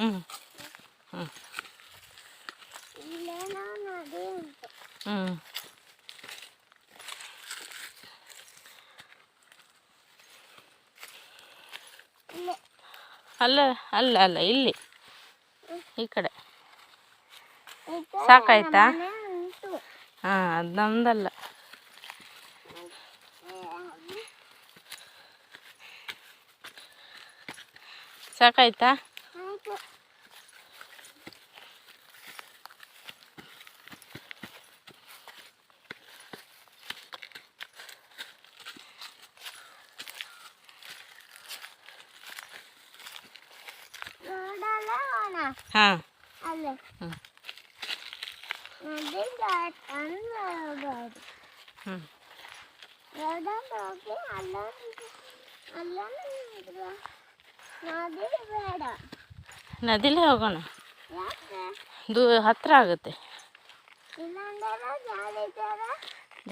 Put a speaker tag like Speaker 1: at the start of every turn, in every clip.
Speaker 1: ಹ್ಞೂ ಹ್ಞೂ ಹ್ಞೂ ಅಲ್ಲ ಅಲ್ಲ ಅಲ್ಲ ಇಲ್ಲಿ ಈ ಕಡೆ ಸಾಕಾಯ್ತಾ? ಹಾಂ ಅದು ನಮ್ದಲ್ಲ. ಸಾಕಾಯ್ತಾ? ಹಾಂ ಹ್ಞೂ ಹ್ಞೂ ನದಿಲೇ ಹೋಗೋಣ, ಹತ್ರ ಆಗುತ್ತೆ.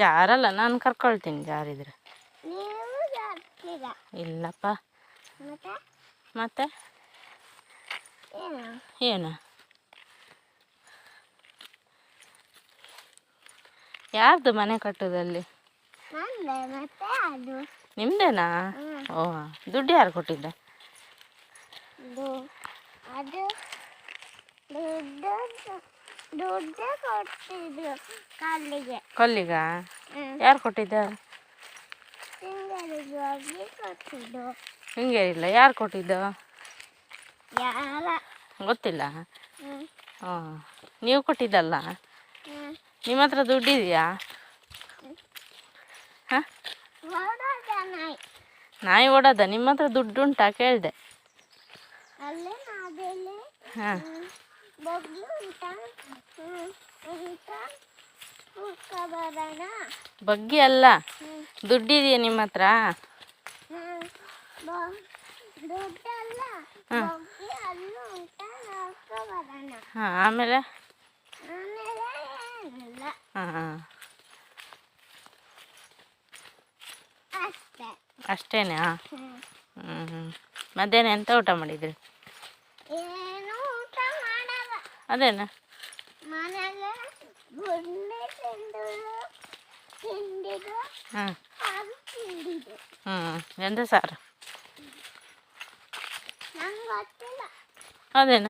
Speaker 1: ಜಾರಲ್ಲ, ನಾನು ಕರ್ಕೊಳ್ತೀನಿ ಜಾರಿದ್ರೆ. ಇಲ್ಲಪ್ಪ. ಮತ್ತೆ ಏನು? ಯಾರ್ದು ಮನೆ ಕಟ್ಟೋದಲ್ಲಿ? ನಿಮ್ದೇನಾ? ಓ, ದುಡ್ಡು ಯಾರು ಕೊಟ್ಟಿದ್ದ? ಕೊಲ್ಲಿಗ? ಯಾರು ಕೊಟ್ಟಿದ್ದ? ಹಿಂಗೇನಿಲ್ಲ, ಯಾರು ಕೊಟ್ಟಿದ್ದು? ಗೊತ್ತಿಲ್ಲ. ಹ್ಞೂ, ನೀವು ಕೊಟ್ಟಿದ್ದಲ್ಲ. ನಿಮ್ಮ ಹತ್ರ ದುಡ್ಡಿದೆಯಾ? ಹಾಂ, ನಾಯಿ ಓಡೋದ? ನಿಮ್ಮ ಹತ್ರ ದುಡ್ಡು ಉಂಟಾ ಕೇಳಿದೆ. ಹಾಂ, ಬಗ್ಗಿ ಅಲ್ಲ, ದುಡ್ಡಿದೆಯಾ ನಿಮ್ಮ ಹತ್ರ? ಹಾಂ ಹಾಂ, ಆಮೇಲೆ? ಹಾಂ ಹಾಂ, ಅಷ್ಟೇನಾ? ಹ್ಞೂ ಹ್ಞೂ. ಮಧ್ಯಾಹ್ನ ಎಂತ ಊಟ ಮಾಡಿದ್ರಿ? ಅದೇನಾ? ಹಾಂ ಹ್ಞೂ, ಎಂತ ಸಾರು? ಅದೇನಾ?